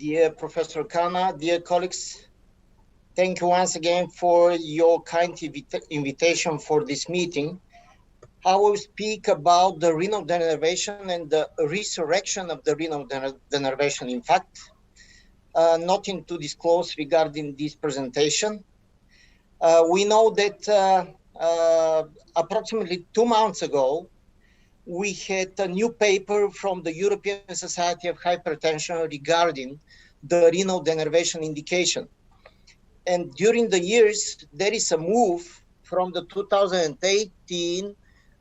Dear Professor Khanna, dear colleagues, thank you once again for your kind invitation for this meeting. I will speak about the renal denervation and the resurrection of the renal denervation. In fact, nothing to disclose regarding this presentation. We know that approximately 2 months ago, we had a new paper from the European Society of Hypertension regarding the renal denervation indication. And during the years, there is a move from the 2018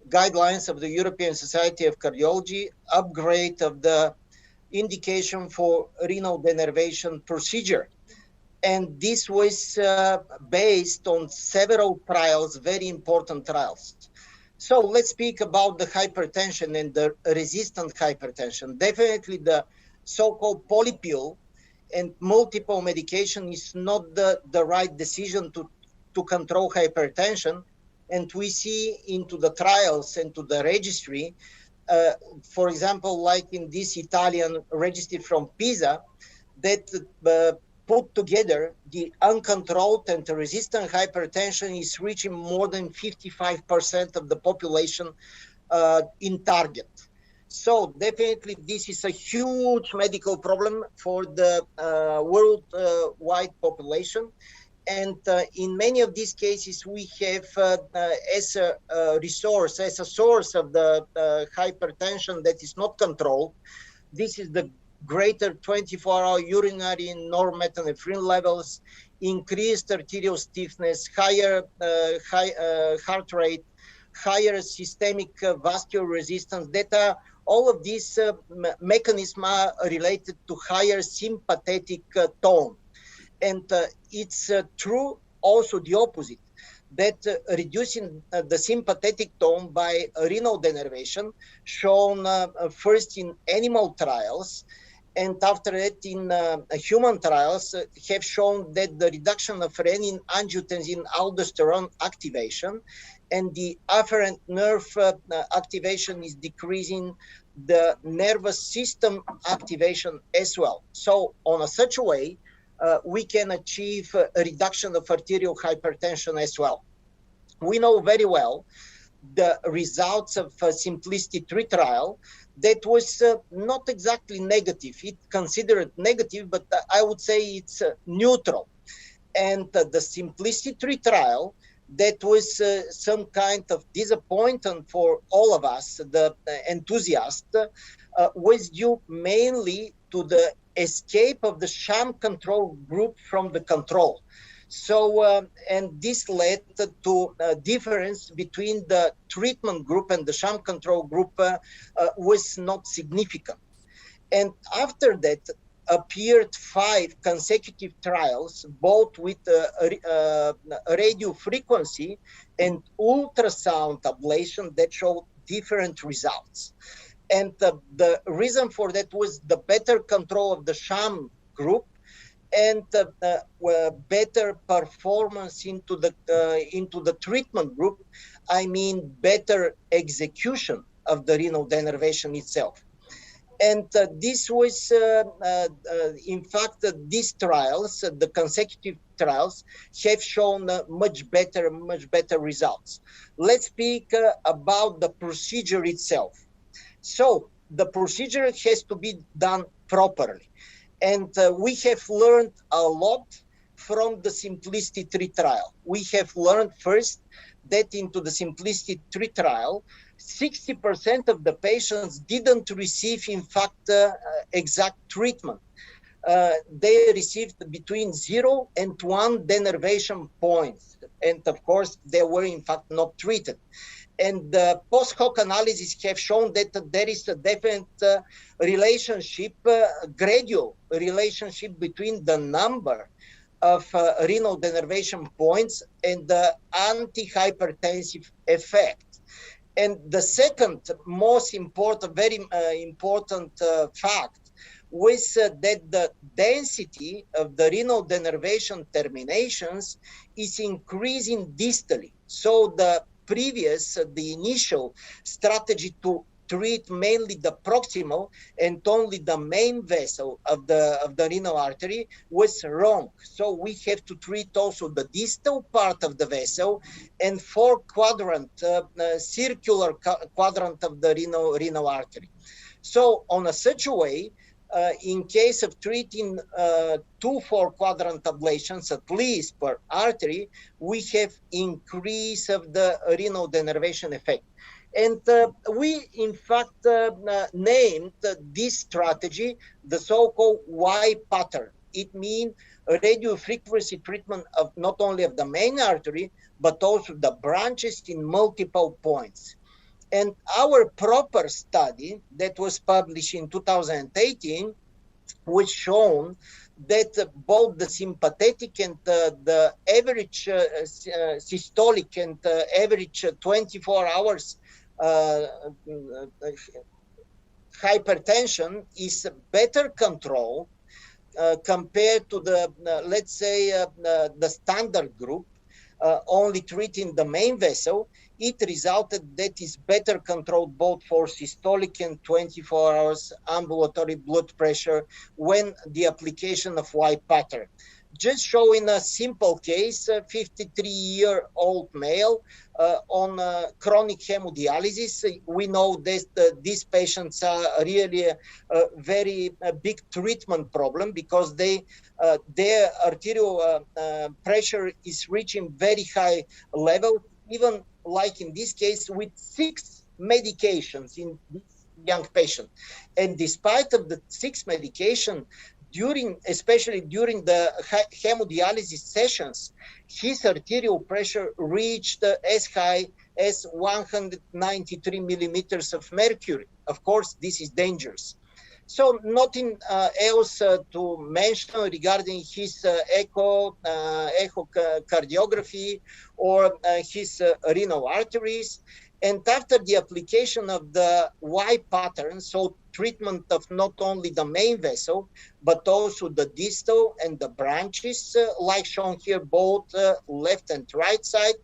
guidelines of the European Society of Cardiology, upgrade of the indication for renal denervation procedure. And this was based on several trials, very important trials. So let's speak about the hypertension and the resistant hypertension. Definitely the so-called polypill and multiple medication is not the right decision to control hypertension. And we see into the trials and to the registry, for example, like in this Italian registry from Pisa, that put together the uncontrolled and resistant hypertension is reaching more than 55% of the population in target. So definitely this is a huge medical problem for the worldwide population. And in many of these cases, we have as a resource, as a source of the hypertension that is not controlled, this is the greater 24-hour urinary norepinephrine levels, increased arterial stiffness, higher heart rate, higher systemic vascular resistance. That all of these mechanisms are related to higher sympathetic tone. And it's true also the opposite, that reducing the sympathetic tone by renal denervation, shown first in animal trials, and after that in human trials, have shown that the reduction of renin, angiotensin, aldosterone activation, and the afferent nerve activation is decreasing the nervous system activation as well. So on such a way, we can achieve a reduction of arterial hypertension as well. We know very well the results of Simplicity 3 trial that was not exactly negative. It considered negative, but I would say it's neutral. And the Simplicity 3 trial, that was some kind of disappointment for all of us, the enthusiasts, was due mainly to the escape of the sham control group from the control. So, and this led to a difference between the treatment group and the sham control group was not significant. And after that appeared 5 consecutive trials, both with radio frequency and ultrasound ablation that showed different results. And the reason for that was the better control of the sham group and better performance into the treatment group. I mean, better execution of the renal denervation itself. And this was, in fact, these trials, the consecutive trials, have shown much better results. Let's speak about the procedure itself. So the procedure has to be done properly. And we have learned a lot from the Simplicity 3 trial. We have learned first that into the Simplicity 3 trial, 60% of the patients didn't receive, in fact, exact treatment. They received between 0 and 1 denervation points. And of course, they were, in fact, not treated. And the post hoc analysis have shown that there is a definite relationship, gradual relationship between the number of renal denervation points and the antihypertensive effect. And the second most important, very important fact was that the density of the renal denervation terminations is increasing distally. So the initial strategy to treat mainly the proximal and only the main vessel of the renal artery was wrong. So we have to treat also the distal part of the vessel and circular quadrant of the renal artery. So on such a way, in case of treating 2 4-quadrant ablations at least per artery, we have increase of the renal denervation effect. And we, in fact, named this strategy the so-called Y pattern. It means radio frequency treatment of not only of the main artery, but also the branches in multiple points. And our proper study that was published in 2018 was shown that both the sympathetic and the average systolic and average 24 hours hypertension is better controlled compared to the, let's say, the standard group, only treating the main vessel. It resulted that is better controlled both for systolic and 24 hours ambulatory blood pressure when the application of Y pattern. Just showing a simple case, a 53-year-old male on chronic hemodialysis. We know that these patients are really a very big treatment problem because their arterial pressure is reaching very high level, even like in this case with 6 medications in this young patient. And despite of the 6 medication, especially during the hemodialysis sessions, his arterial pressure reached as high as 193 millimeters of mercury. Of course, this is dangerous. So nothing else to mention regarding his echocardiography or his renal arteries. And after the application of the Y pattern, so treatment of not only the main vessel, but also the distal and the branches, like shown here, both left and right side,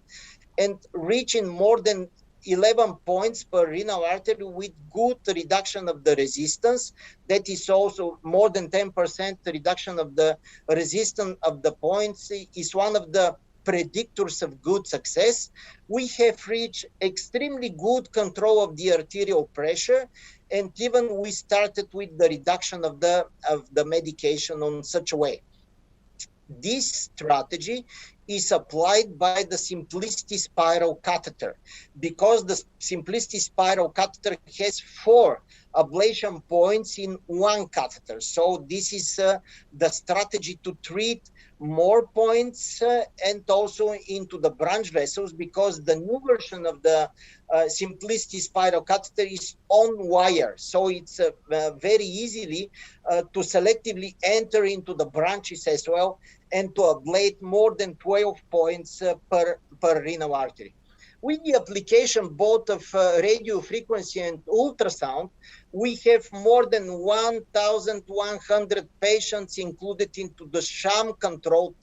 and reaching more than 11 points per renal artery with good reduction of the resistance. That is also more than 10% reduction of the resistance of the points is one of the predictors of good success. We have reached extremely good control of the arterial pressure, and even we started with the reduction of the medication on such a way. This strategy is applied by the Simplicity spiral catheter, because the Simplicity spiral catheter has 4 ablation points in one catheter. So this is the strategy to treat more points and also into the branch vessels, because the new version of the Simplicity spiral catheter is on wire. So it's very easily to selectively enter into the branches as well and to ablate more than 12 points per renal artery. With the application both of radio frequency and ultrasound, we have more than 1,100 patients included into the sham-controlled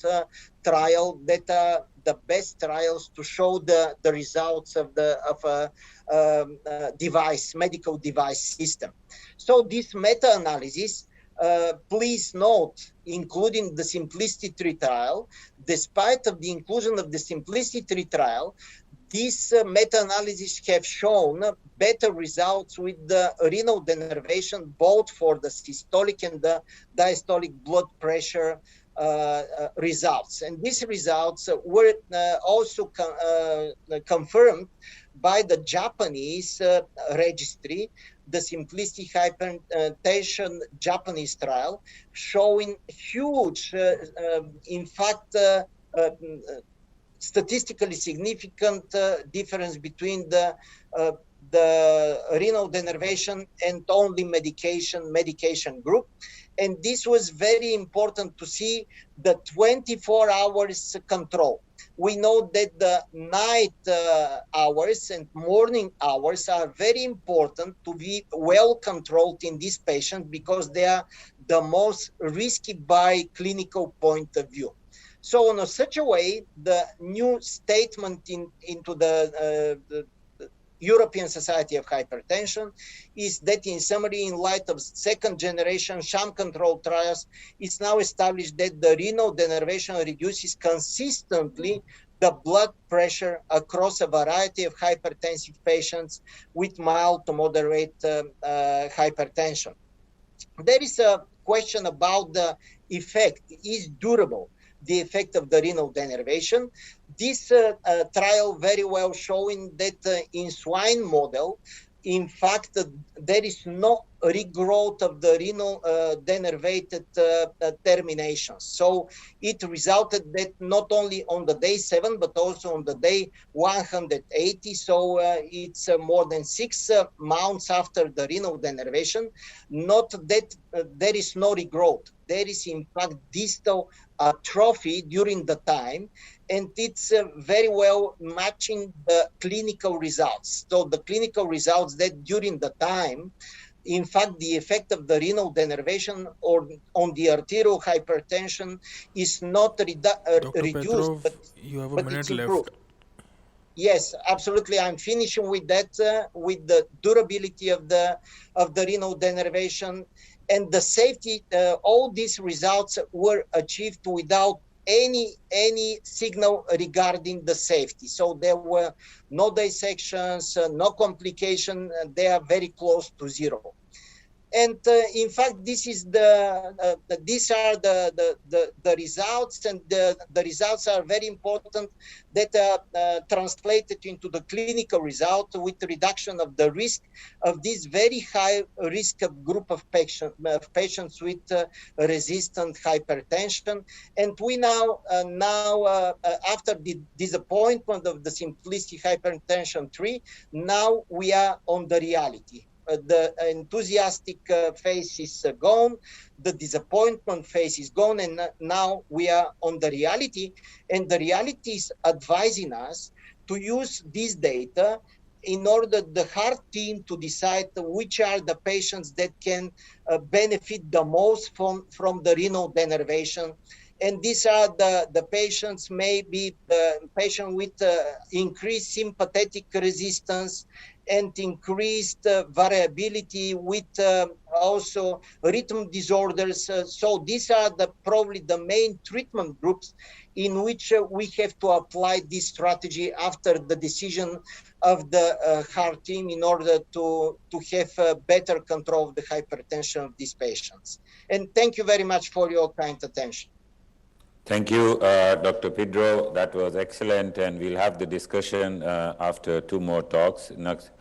trial that are the best trials to show the results of a medical device system. So this meta-analysis, please note, including the Simplicity trial, despite of the inclusion of the Simplicity trial, these meta-analyses have shown better results with the renal denervation, both for the systolic and the diastolic blood pressure results. And these results were also confirmed by the Japanese registry, the Simplicity Hypertension Japanese trial, showing huge, in fact, statistically significant difference between the renal denervation and only medication group. And this was very important to see the 24 hours control. We know that the night hours and morning hours are very important to be well controlled in this patient, because they are the most risky by clinical point of view. So in such a way, the new statement into the European Society of Hypertension is that, in summary, in light of second generation sham control trials, it's now established that the renal denervation reduces consistently the blood pressure across a variety of hypertensive patients with mild to moderate hypertension. There is a question about the effect. Is durable the effect of the renal denervation? This trial very well showing that in swine model, in fact, there is no regrowth of the renal denervated terminations. So it resulted that not only on the day 7, but also on the day 180. So it's more than 6 months after the renal denervation. Not that there is no regrowth. There is, in fact, distal atrophy during the time, and it's very well matching the clinical results. So the clinical results that during the time, in fact, the effect of the renal denervation or on the arterial hypertension is not reduced, Petrov, but, you have a but minute it's improved. left. Yes, absolutely. I'm finishing with that, with the durability of the renal denervation and the safety. All these results were achieved without any signal regarding the safety. So there were no dissections, no complication. They are very close to zero. And in fact, this is these are the results, and the results are very important that are translated into the clinical result with reduction of the risk of this very high risk of group of patients with resistant hypertension. And we now, after the disappointment of the simplistic hypertension 3, now we are on the reality. The enthusiastic phase is gone, the disappointment phase is gone, and now we are on the reality. And the reality is advising us to use this data in order the heart team to decide which are the patients that can benefit the most from the renal denervation. And these are the patients, maybe the patient with increased sympathetic resistance and increased variability with also rhythm disorders. So these are probably the main treatment groups in which we have to apply this strategy after the decision of the heart team in order to have better control of the hypertension of these patients. And thank you very much for your kind attention. Thank you, Dr. Pedro. That was excellent, and we'll have the discussion after 2 more talks. Next.